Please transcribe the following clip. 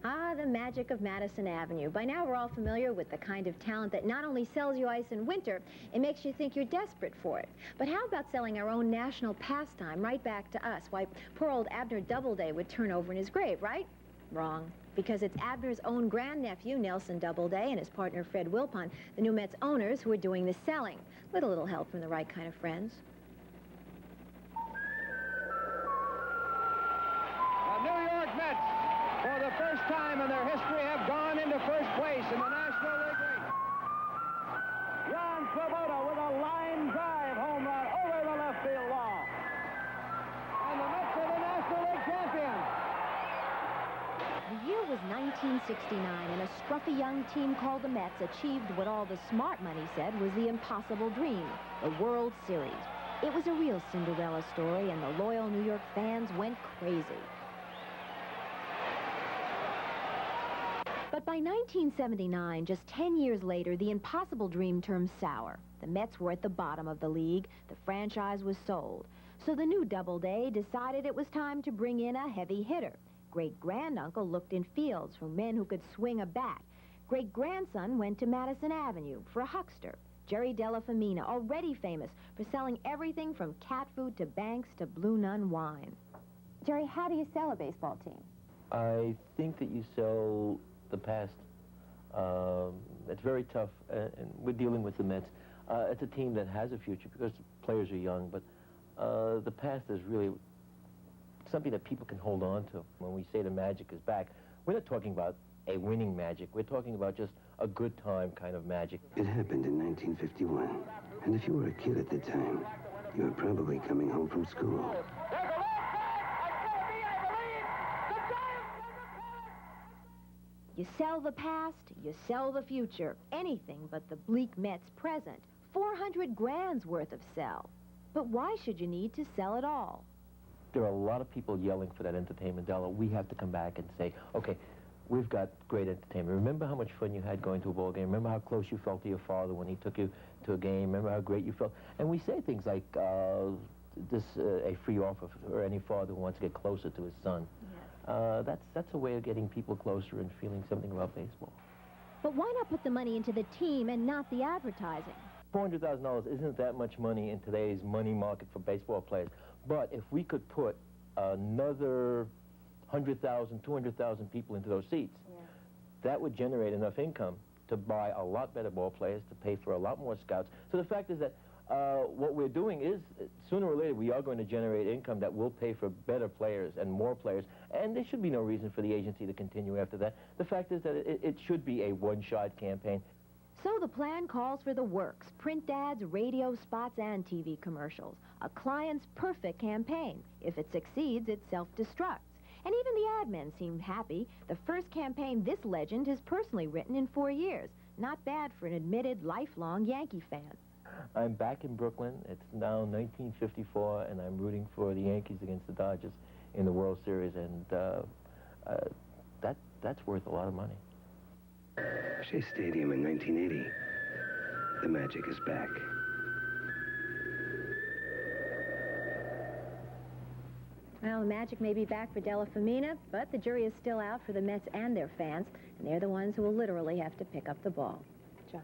Ah, the magic of Madison Avenue. By now we're all familiar with the kind of talent that not only sells you ice in winter, it makes you think you're desperate for it. But how about selling our own national pastime right back to us? Why, poor old Abner Doubleday would turn over in his grave, right? Wrong. Because it's Abner's own grandnephew, Nelson Doubleday, and his partner, Fred Wilpon, the new Mets owners, who are doing the selling, with a little help from the right kind of friends. The New York Mets, for the first time in their history, have gone into first place in the National League race. Jan Swoboda with a line drive home run over the left field wall. And the Mets are the National League champions. The year was 1969, and a scruffy young team called the Mets achieved what all the smart money said was the impossible dream, the World Series. It was a real Cinderella story, and the loyal New York fans went crazy. But by 1979, just 10 years later, the impossible dream turned sour. The Mets were at the bottom of the league. The franchise was sold. So the new Doubleday decided it was time to bring in a heavy hitter. Great-granduncle looked in fields for men who could swing a bat. Great-grandson went to Madison Avenue for a huckster. Jerry Della Femina, already famous for selling everything from cat food to banks to Blue Nun wine. Jerry, how do you sell a baseball team? I think that you sell the past. It's very tough, and we're dealing with the Mets. It's a team that has a future because the players are young, but the past is really something that people can hold on to. When we say the magic is back, we're not talking about a winning magic. We're talking about just a good time kind of magic. It happened in 1951, and if you were a kid at the time, you were probably coming home from school. You sell the past, you sell the future. Anything but the bleak Mets present. 400 grand's worth of sell. But why should you need to sell it all? There are a lot of people yelling for that entertainment dollar. We have to come back and say, okay, we've got great entertainment. Remember how much fun you had going to a ball game? Remember how close you felt to your father when he took you to a game? Remember how great you felt? And we say things like, a free offer for any father who wants to get closer to his son. Yes. That's a way of getting people closer and feeling something about baseball. But why not put the money into the team and not the advertising? $400,000 isn't that much money in today's money market for baseball players. But if we could put another 100,000, 200,000 people into those seats, that would generate enough income to buy a lot better ball players, to pay for a lot more scouts. So the fact is that what we're doing is, sooner or later, we are going to generate income that will pay for better players and more players, and there should be no reason for the agency to continue after that. The fact is that it should be a one-shot campaign. So the plan calls for the works, print ads, radio spots, and TV commercials. A client's perfect campaign. If it succeeds, it self-destructs. And even the ad men seem happy. The first campaign this legend has personally written in 4 years. Not bad for an admitted lifelong Yankee fan. I'm back in Brooklyn. It's now 1954, and I'm rooting for the Yankees against the Dodgers in the World Series, and that's worth a lot of money. Shea Stadium in 1980. The magic is back. Well, the magic may be back for Della Femina, but the jury is still out for the Mets and their fans, and they're the ones who will literally have to pick up the ball. John.